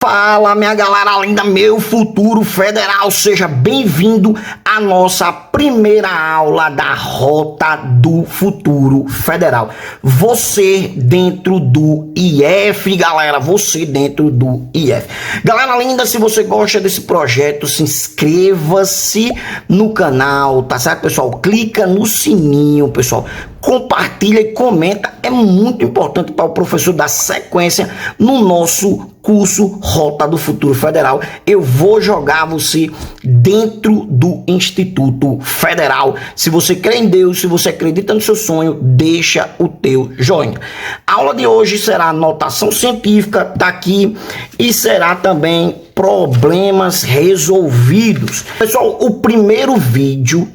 Fala, minha galera linda, meu futuro federal, seja bem-vindo à nossa primeira aula da Rota do Futuro Federal. Você dentro do IF, galera, você dentro do IF. Galera linda, se você gosta desse projeto, se inscreva-se no canal, tá certo, pessoal? Clica no sininho, pessoal. Compartilha e comenta, é muito importante para o professor dar sequência no nosso curso Rota do Futuro Federal. Eu vou jogar você dentro do Instituto Federal. Se você crê em Deus, se você acredita no seu sonho, deixa o teu joinha. A aula de hoje será notação científica, tá aqui, e será também problemas resolvidos. Pessoal, o primeiro vídeo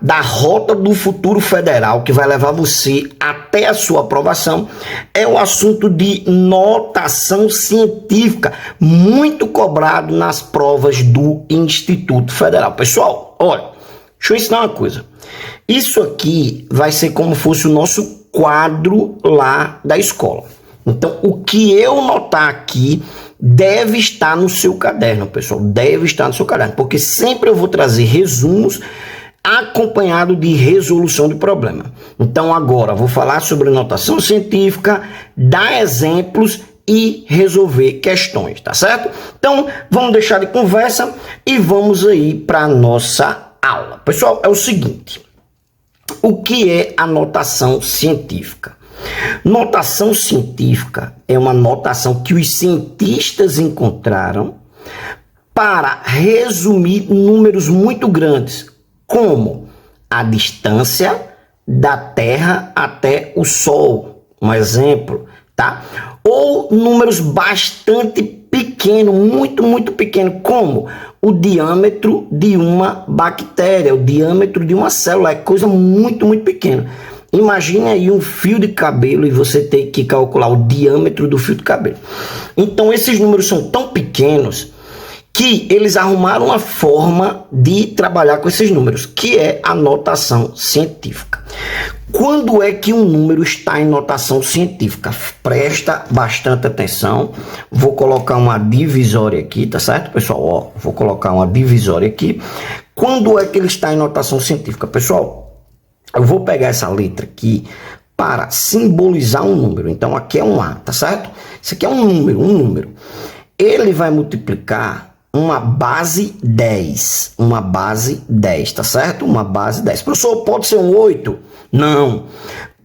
da Rota do Futuro Federal, que vai levar você até a sua aprovação, é o assunto de notação científica, muito cobrado nas provas do Instituto Federal. Pessoal, olha, deixa eu ensinar uma coisa. Isso aqui vai ser como fosse o nosso quadro lá da escola. Então, o que eu notar aqui deve estar no seu caderno, pessoal, deve estar no seu caderno, porque sempre eu vou trazer resumos acompanhado de resolução de problema. Então agora vou falar sobre notação científica, dar exemplos e resolver questões, tá certo? Então vamos deixar de conversa e vamos aí para a nossa aula. Pessoal, é o seguinte, o que é a notação científica? Notação científica é uma notação que os cientistas encontraram para resumir números muito grandes, como a distância da Terra até o Sol, um exemplo, tá? Ou números bastante pequenos, muito pequenos, como o diâmetro de uma bactéria, o diâmetro de uma célula, é coisa muito pequena. Imagine aí um fio de cabelo e você tem que calcular o diâmetro do fio de cabelo. Então esses números são tão pequenos que eles arrumaram uma forma de trabalhar com esses números, que é a notação científica. Quando é que um número está em notação científica? Presta bastante atenção. Vou colocar uma divisória aqui, tá certo, pessoal? Ó, vou colocar uma divisória aqui. Quando é que ele está em notação científica? Pessoal, eu vou pegar essa letra aqui para simbolizar um número. Então, aqui é um A, tá certo? Isso aqui é um número. Ele vai multiplicar uma base 10, tá certo? Uma base 10. Professor, pode ser um 8? Não.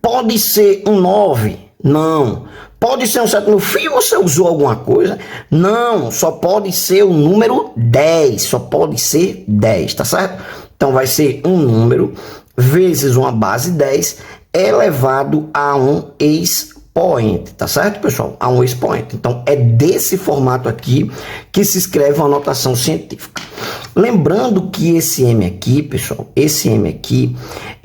Pode ser um 9? Não. Pode ser um 7? No fim, você usou alguma coisa? Não, só pode ser o número 10, só pode ser 10, tá certo? Então, vai ser um número vezes uma base 10 elevado a um expoente, tá certo, pessoal? A um expoente. Então, é desse formato aqui que se escreve uma notação científica. Lembrando que esse M aqui, pessoal, esse M aqui,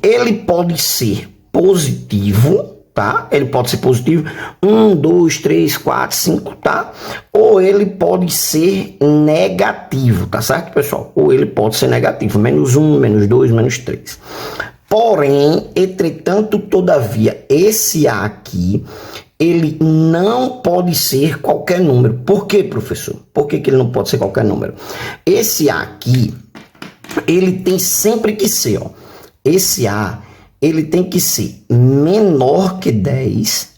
ele pode ser positivo, tá? Ele pode ser positivo, 1, 2, 3, 4, 5, tá? Ou ele pode ser negativo, tá certo, pessoal? Ou ele pode ser negativo, menos 1, menos 2, menos 3. Porém, entretanto, todavia, esse A aqui, ele não pode ser qualquer número. Por quê, professor? Por que ele não pode ser qualquer número? Esse A aqui, ele tem sempre que ser, ó. Esse A, ele tem que ser menor que 10,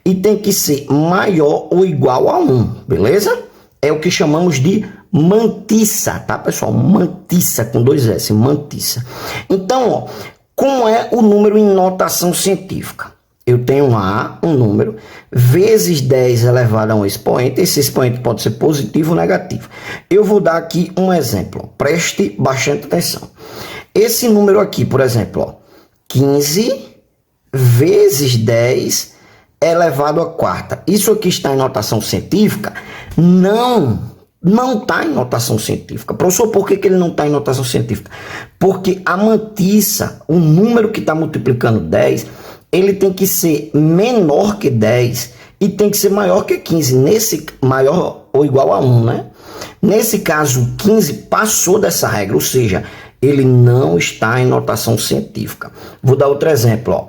e tem que ser maior ou igual a 1, beleza? É o que chamamos de mantissa, tá, pessoal? Mantissa com 2 S, mantissa. Então, ó, como é o número em notação científica? Eu tenho um número, vezes 10 elevado a um expoente. Esse expoente pode ser positivo ou negativo. Eu vou dar aqui um exemplo. Preste bastante atenção. Esse número aqui, por exemplo, ó, 15 vezes 10 elevado à quarta. Isso aqui está em notação científica? Não está em notação científica. Professor, por que ele não está em notação científica? Porque a mantissa, o número que está multiplicando 10, ele tem que ser menor que 10 e tem que ser maior que 15. Nesse maior ou igual a 1, né? Nesse caso, 15 passou dessa regra, ou seja, ele não está em notação científica. Vou dar outro exemplo, ó.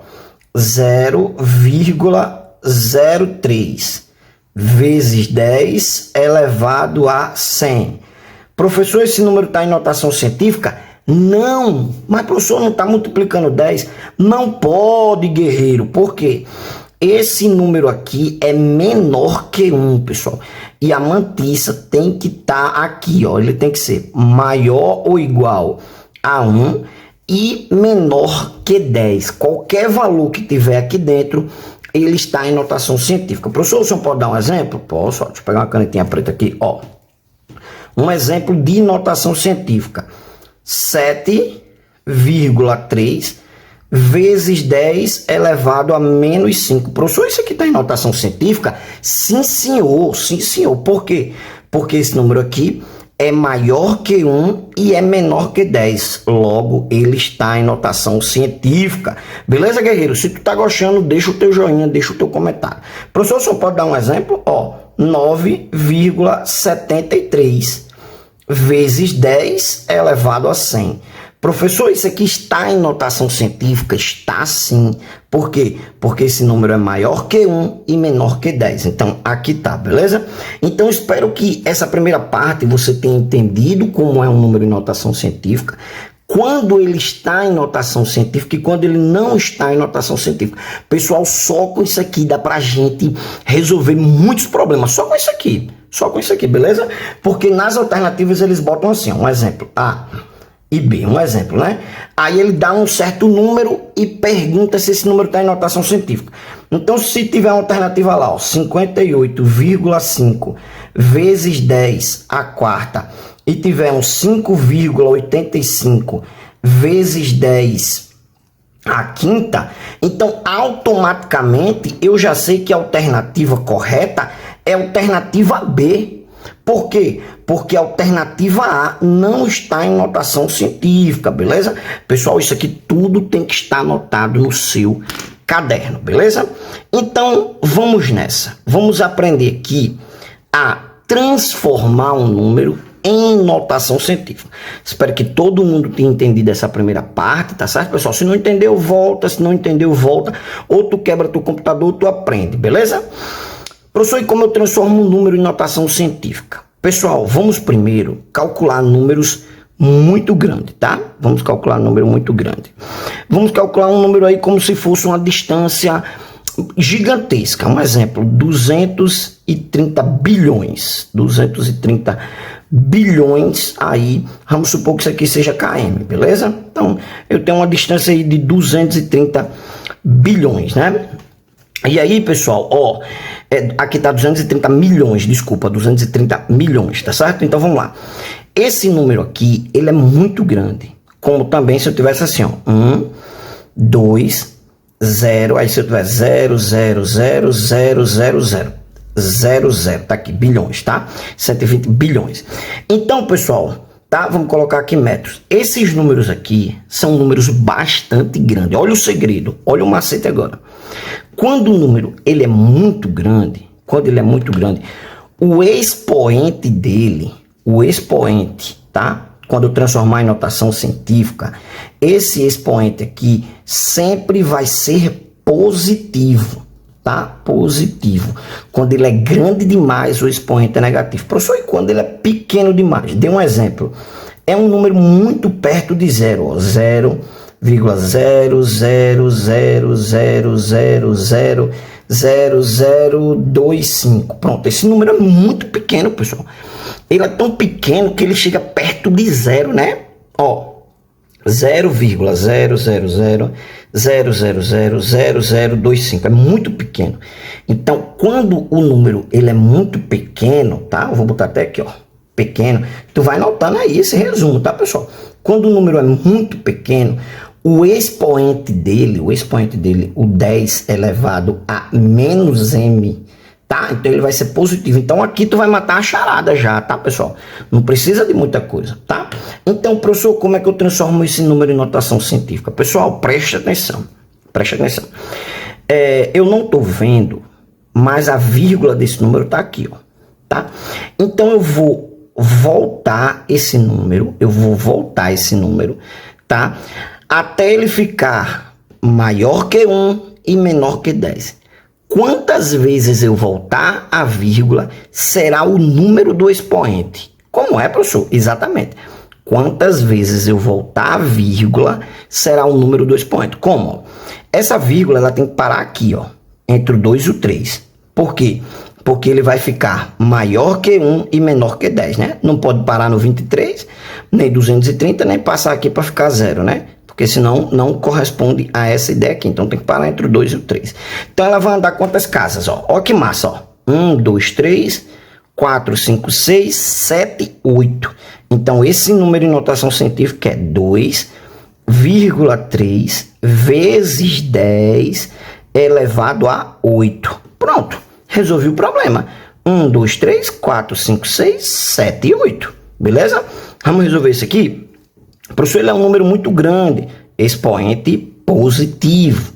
0,03. vezes 10 elevado a 100. Professor, esse número está em notação científica? Não, mas o professor não está multiplicando 10. Não pode, guerreiro. Por quê? Esse número aqui é menor que 1, pessoal. E a mantissa tem que estar aqui, ó. Ele tem que ser maior ou igual a 1 e menor que 10. Qualquer valor que tiver aqui dentro, ele está em notação científica. Professor, o senhor pode dar um exemplo? Posso, ó. Deixa eu pegar uma canetinha preta aqui, ó. Um exemplo de notação científica. 7,3 vezes 10 elevado a menos 5. Professor, isso aqui está em notação científica? Sim, senhor. Sim, senhor. Por quê? Porque esse número aqui é maior que 1 e é menor que 10. Logo, ele está em notação científica. Beleza, guerreiro? Se tu tá gostando, deixa o teu joinha, deixa o teu comentário. Professor, só pode dar um exemplo? Ó, 9,73 vezes 10 elevado a 100. Professor, isso aqui está em notação científica? Está sim. Por quê? Porque esse número é maior que 1 e menor que 10. Então, aqui tá, beleza? Então, espero que essa primeira parte você tenha entendido como é um número em notação científica, quando ele está em notação científica e quando ele não está em notação científica. Pessoal, só com isso aqui dá pra gente resolver muitos problemas. Só com isso aqui. Só com isso aqui, beleza? Porque nas alternativas eles botam assim, ó, um exemplo. A e B, um exemplo, né? Aí ele dá um certo número e pergunta se esse número está em notação científica. Então, se tiver uma alternativa lá, ó, 58,5 vezes 10 a quarta, e tiver um 5,85 vezes 10 a quinta, então automaticamente eu já sei que a alternativa correta é a alternativa B. Por quê? Porque a alternativa A não está em notação científica, beleza? Pessoal, isso aqui tudo tem que estar anotado no seu caderno, beleza? Então, vamos nessa. Vamos aprender aqui a transformar um número em notação científica. Espero que todo mundo tenha entendido essa primeira parte, tá certo, pessoal? Se não entendeu, volta. Se não entendeu, volta. Ou tu quebra teu computador, ou tu aprende, beleza? Professor, e como eu transformo um número em notação científica? Pessoal, vamos primeiro calcular números muito grandes, tá? Vamos calcular um número muito grande. Vamos calcular um número aí como se fosse uma distância gigantesca. Um exemplo, 230 bilhões. 230 bilhões aí, vamos supor que isso aqui seja km, beleza? Então, eu tenho uma distância aí de 230 bilhões, né? E aí, pessoal, ó, aqui tá 230 milhões, desculpa, 230 milhões, tá certo? Então, vamos lá. Esse número aqui, ele é muito grande. Como também se eu tivesse assim, ó, 1, 2, 0, aí se eu tiver 0, 0, 0, 0, 0, 0, 0, 0, tá aqui, bilhões, tá? 120 bilhões. Então, pessoal, tá? Vamos colocar aqui metros. Esses números aqui são números bastante grandes. Olha o segredo, olha o macete agora. Quando o número ele é muito grande, o expoente dele, tá? Quando eu transformar em notação científica, esse expoente aqui sempre vai ser positivo, tá? Positivo. Quando ele é grande demais, o expoente é negativo. Professor, e quando ele é pequeno demais? Dê um exemplo. É um número muito perto de zero, ó, 0,00000000025. Pronto, esse número é muito pequeno, pessoal. Ele é tão pequeno que ele chega perto de zero, né? Ó, 0,000000025. É muito pequeno. Então, quando o número ele é muito pequeno, tá? Eu vou botar até aqui, ó, pequeno. Tu vai anotando aí esse resumo, tá, pessoal? Quando o número é muito pequeno, o expoente dele, o 10 elevado a menos m, tá? Então ele vai ser positivo. Então aqui tu vai matar a charada já, tá, pessoal? Não precisa de muita coisa, tá? Então, professor, como é que eu transformo esse número em notação científica? Pessoal, preste atenção. Eu não tô vendo, mas a vírgula desse número tá aqui, ó, tá? Então eu vou voltar esse número, tá? Até ele ficar maior que 1 e menor que 10. Quantas vezes eu voltar a vírgula será o número do expoente. Como é, professor? Exatamente. Quantas vezes eu voltar a vírgula será o número do expoente. Como? Essa vírgula ela tem que parar aqui, ó, entre o 2 e o 3. Por quê? Porque ele vai ficar maior que 1 e menor que 10, né? Não pode parar no 23, nem 230, nem passar aqui para ficar 0, né? Porque senão não corresponde a essa ideia aqui. Então tem que parar entre o 2 e o 3. Então ela vai andar quantas casas, ó? Ó que massa, ó. 1, 2, 3, 4, 5, 6, 7, 8. Então esse número em notação científica é 2,3 vezes 10 elevado a 8. Pronto, resolvi o problema. 1, 2, 3, 4, 5, 6, 7 e 8. Beleza? Vamos resolver isso aqui? Professor, ele é um número muito grande, expoente positivo.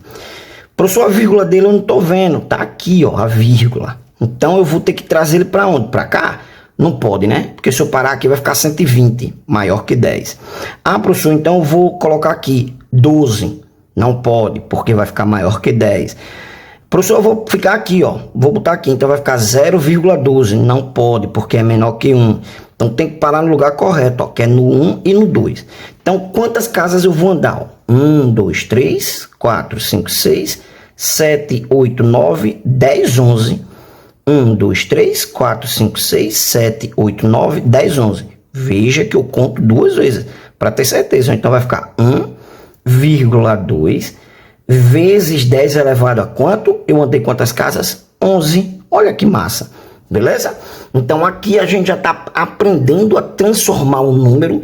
Professor, a vírgula dele eu não estou vendo, tá aqui, ó, a vírgula. Então eu vou ter que trazer ele para onde? Para cá? Não pode, né? Porque se eu parar aqui vai ficar 120, maior que 10. Ah, professor, então eu vou colocar aqui 12. Não pode, porque vai ficar maior que 10. Professor, eu vou ficar aqui, ó. Vou botar aqui, então vai ficar 0,12. Não pode, porque é menor que 1. Então tem que parar no lugar correto, ó, que é no 1 e no 2. Então quantas casas eu vou andar? Ó? 1, 2, 3, 4, 5, 6, 7, 8, 9, 10, 11. 1, 2, 3, 4, 5, 6, 7, 8, 9, 10, 11. Veja que eu conto duas vezes, para ter certeza. Então vai ficar 1,2 vezes 10 elevado a quanto? Eu andei quantas casas? 11. Olha que massa. Beleza? Então aqui a gente já está aprendendo a transformar o número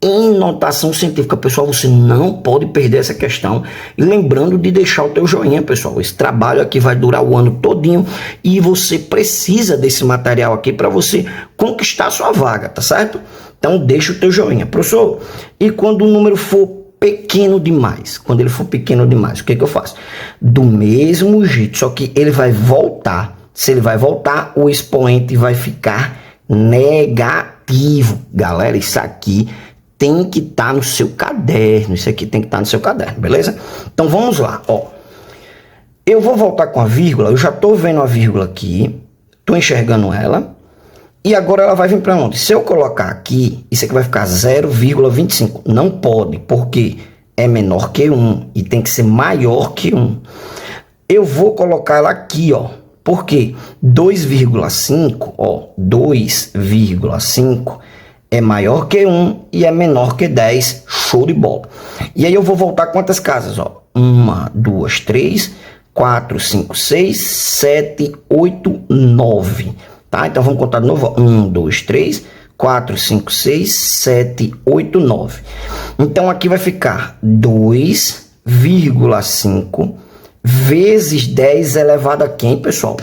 em notação científica. Pessoal, você não pode perder essa questão. E lembrando de deixar o teu joinha, pessoal. Esse trabalho aqui vai durar o ano todinho e você precisa desse material aqui para você conquistar a sua vaga, tá certo? Então deixa o teu joinha. Professor, e quando o número for pequeno demais, quando ele for pequeno demais, o que eu faço? Do mesmo jeito, só que ele vai voltar. Se ele vai voltar, o expoente vai ficar negativo. Galera, isso aqui tem que estar no seu caderno. Isso aqui tem que estar no seu caderno, beleza? Então vamos lá, ó. Eu vou voltar com a vírgula. Eu já estou vendo a vírgula aqui. Estou enxergando ela. E agora ela vai vir para onde? Se eu colocar aqui, isso aqui vai ficar 0,25. Não pode, porque é menor que 1 e tem que ser maior que 1. Eu vou colocar ela aqui, ó. Por quê? 2,5, ó, 2,5 é maior que 1 e é menor que 10, show de bola. E aí eu vou voltar quantas casas, ó? 1, 2, 3, 4, 5, 6, 7, 8, 9, tá? Então vamos contar de novo, ó. 1, 2, 3, 4, 5, 6, 7, 8, 9. Então aqui vai ficar 2,5 vezes 10 elevado a quem, pessoal?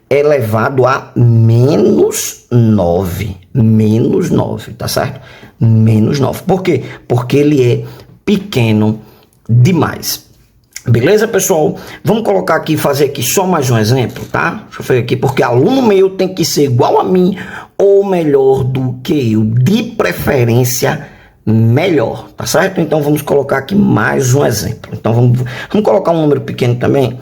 Elevado a menos 9. Menos 9, tá certo? Menos 9. Por quê? Porque ele é pequeno demais. Beleza, pessoal? Vamos colocar aqui, fazer aqui só mais um exemplo, tá? Deixa eu fazer aqui, porque aluno meu tem que ser igual a mim ou melhor do que eu. De preferência, melhor, tá certo? Então vamos colocar aqui mais um exemplo. Então vamos colocar um número pequeno também.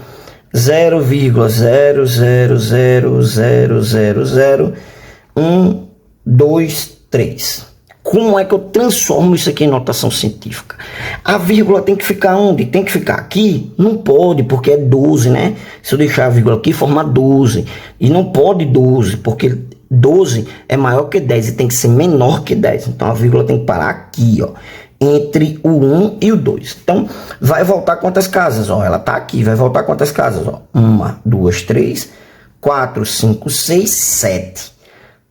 0,000000123. Como é que eu transformo isso aqui em notação científica? A vírgula tem que ficar onde? Tem que ficar aqui? Não pode, porque é 12, né? Se eu deixar a vírgula aqui, forma 12. E não pode 12, porque 12 é maior que 10 e tem que ser menor que 10. Então a vírgula tem que parar aqui, ó, entre o 1 e o 2. Então vai voltar quantas casas? Ó, ela tá aqui, vai voltar quantas casas? Ó, 1, 2, 3, 4, 5, 6, 7.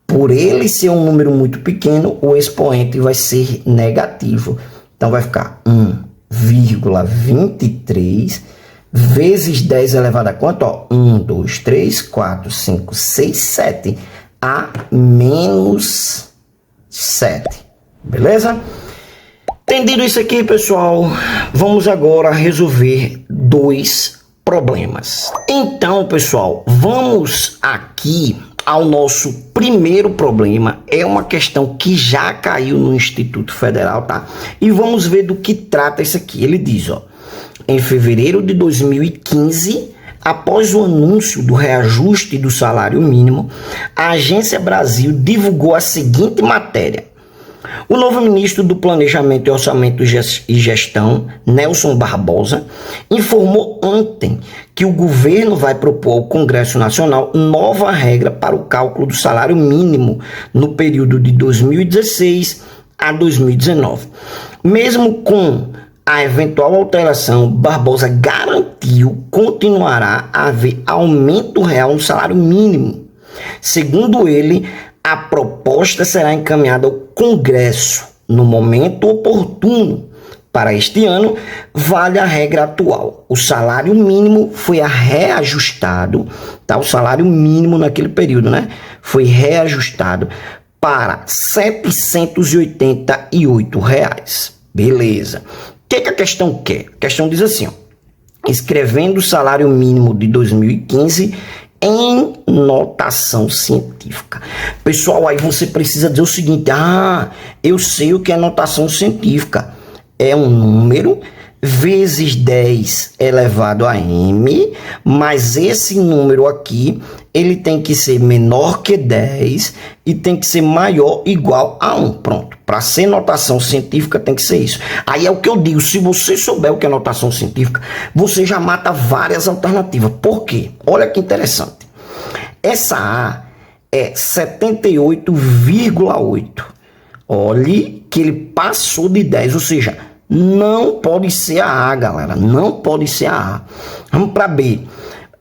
Por ele ser um número muito pequeno, o expoente vai ser negativo. Então vai ficar 1,23 vezes 10 elevado a quanto? Ó, 1, 2, 3, 4, 5, 6, 7 a menos 7. Beleza? Entendido isso aqui, pessoal, vamos agora resolver dois problemas. Então, pessoal, vamos aqui ao nosso primeiro problema. É uma questão que já caiu no Instituto Federal, tá? E vamos ver do que trata isso aqui. Ele diz, ó, em fevereiro de 2015, Após o anúncio do reajuste do salário mínimo, a Agência Brasil divulgou a seguinte matéria. O novo ministro do Planejamento e Orçamento e Gestão, Nelson Barbosa, informou ontem que o governo vai propor ao Congresso Nacional nova regra para o cálculo do salário mínimo no período de 2016 a 2019. Mesmo com a eventual alteração, Barbosa garantiu que continuará a haver aumento real no salário mínimo. Segundo ele, a proposta será encaminhada ao Congresso no momento oportuno. Para este ano, vale a regra atual. O salário mínimo foi reajustado, tá? O salário mínimo naquele período, né? Foi reajustado para R$ 788. Beleza. O que a questão quer? A questão diz assim, ó, escrevendo o salário mínimo de 2015 em notação científica. Pessoal, aí você precisa dizer o seguinte, eu sei o que é notação científica. É um número vezes 10 elevado a m, mas esse número aqui, ele tem que ser menor que 10 e tem que ser maior ou igual a 1. Pronto. Para ser notação científica tem que ser isso. Aí é o que eu digo, se você souber o que é notação científica, você já mata várias alternativas. Por quê? Olha que interessante. Essa A é 78,8. Olhe que ele passou de 10, ou seja, não pode ser a A, galera. Não pode ser a A. Vamos para B.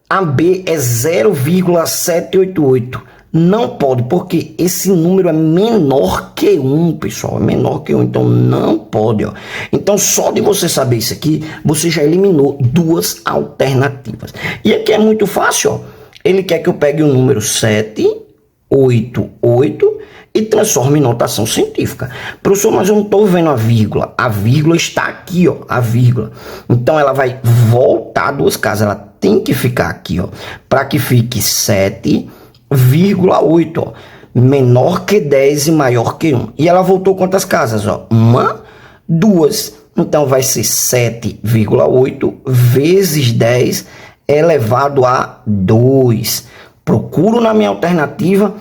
A B é 0,788. Não pode, porque esse número é menor que 1, pessoal. É menor que 1, então não pode. Ó. Então, só de você saber isso aqui, você já eliminou duas alternativas. E aqui é muito fácil, ó. Ele quer que eu pegue o número 788 e transforme em notação científica. Professor, mas eu não estou vendo a vírgula. A vírgula está aqui, ó, a vírgula. Então, ela vai voltar duas casas. Ela tem que ficar aqui, ó, para que fique 7,8, ó, menor que 10 e maior que 1. E ela voltou quantas casas, ó? 1, 2. Então, vai ser 7,8 vezes 10 elevado a 2. Procuro na minha alternativa.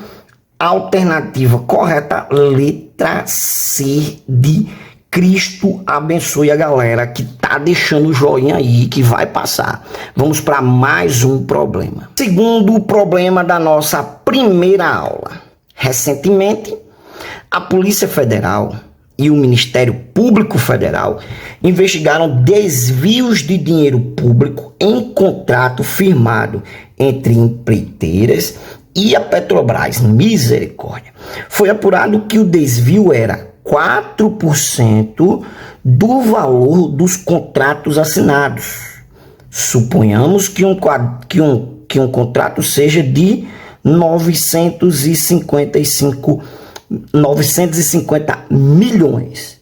Alternativa correta, letra C de Cristo. Abençoe a galera que tá deixando o joinha aí, que vai passar. Vamos para mais um problema. Segundo problema da nossa primeira aula. Recentemente, a Polícia Federal e o Ministério Público Federal investigaram desvios de dinheiro público em contrato firmado entre empreiteiras e a Petrobras. Misericórdia. Foi apurado que o desvio era 4% do valor dos contratos assinados. Suponhamos que um contrato seja de 950 milhões.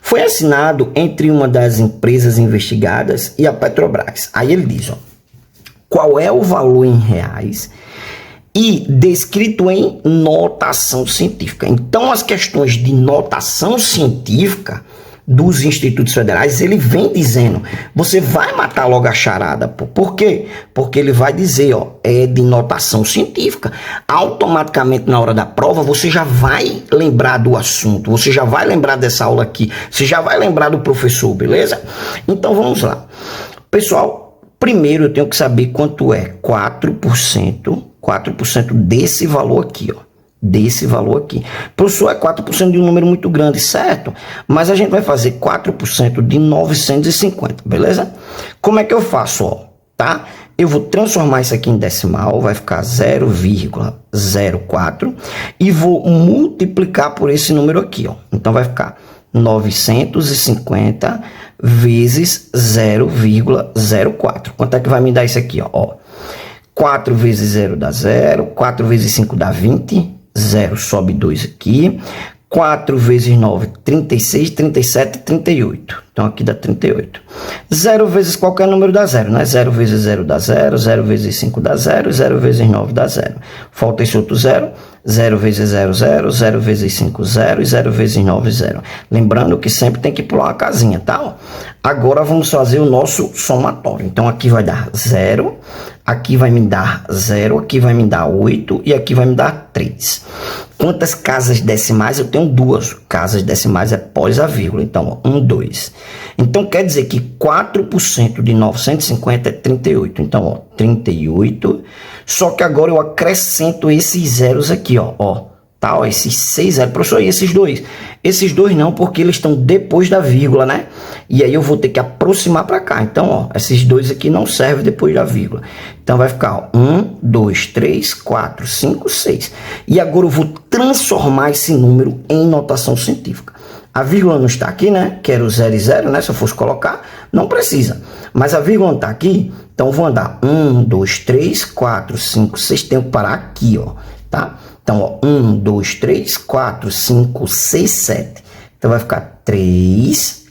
Foi assinado entre uma das empresas investigadas e a Petrobras. Aí ele diz, ó, qual é o valor em reais e descrito em notação científica. Então, as questões de notação científica dos institutos federais, ele vem dizendo, você vai matar logo a charada, pô. Por quê? Porque ele vai dizer, ó, é de notação científica. Automaticamente, na hora da prova, você já vai lembrar do assunto, você já vai lembrar dessa aula aqui, você já vai lembrar do professor, beleza? Então, vamos lá. Pessoal, primeiro eu tenho que saber quanto é 4% desse valor aqui, ó. Desse valor aqui. Professor, é 4% de um número muito grande, certo? Mas a gente vai fazer 4% de 950, beleza? Como é que eu faço, ó? Tá? Eu vou transformar isso aqui em decimal, vai ficar 0,04 e vou multiplicar por esse número aqui, ó. Então vai ficar 950 vezes 0,04. Quanto é que vai me dar isso aqui, ó? 4 vezes 0 dá 0, 4 vezes 5 dá 20, 0 sobe 2 aqui, 4 vezes 9, 36, 37, 38. Então aqui dá 38. 0 vezes qualquer número dá 0, né? 0 vezes 0 dá 0, 0 vezes 5 dá 0, 0 vezes 9 dá 0. Falta esse outro 0. 0 vezes 0, 0, 0 vezes 5, 0 e 0 vezes 9, 0. Lembrando que sempre tem que pular uma casinha, tá? Agora vamos fazer o nosso somatório. Então aqui vai dar 0, aqui vai me dar 0, aqui vai me dar 8 e aqui vai me dar 3. Quantas casas decimais? Eu tenho 2 casas decimais após a vírgula. Então, 1, 2. Então quer dizer que 4% de 950 é 38. Então, ó, 38. Só que agora eu acrescento esses zeros aqui, ó. Tá, ó, esses 6 zeros. Professor, e esses dois? Esses dois não, porque eles estão depois da vírgula, né? E aí eu vou ter que aproximar para cá. Então, ó, esses dois aqui não servem depois da vírgula. Então vai ficar, ó, 1, 2, 3, 4, 5, 6. E agora eu vou transformar esse número em notação científica. A vírgula não está aqui, né? Que era o 0 e 0, né? Se eu fosse colocar, não precisa. Mas a vírgula não está aqui, então eu vou andar 1, 2, 3, 4, 5, 6. Tenho que parar aqui, ó, tá? Então, ó, 1, 2, 3, 4, 5, 6, 7. Então vai ficar 3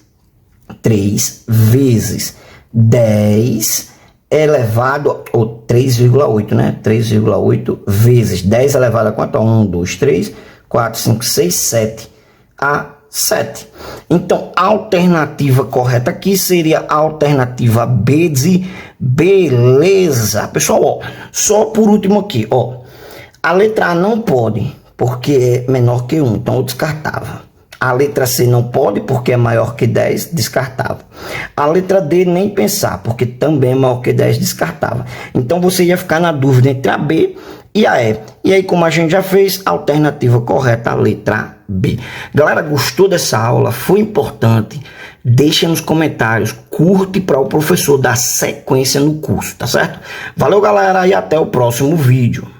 vezes 10 elevado, ou 3,8, né? 3,8 vezes 10 elevado a quanto? 1, 2, 3, 4, 5, 6, 7. A 7. Então, a alternativa correta aqui seria a alternativa B de beleza. Pessoal, ó, só por último aqui, ó. A letra A não pode, porque é menor que 1, então eu descartava. A letra C não pode, porque é maior que 10, descartava. A letra D nem pensar, porque também é maior que 10, descartava. Então você ia ficar na dúvida entre a B e a E. E aí, como a gente já fez, a alternativa correta, a letra B. Galera, gostou dessa aula? Foi importante? Deixa nos comentários, curte para o professor dar sequência no curso, tá certo? Valeu, galera, e até o próximo vídeo.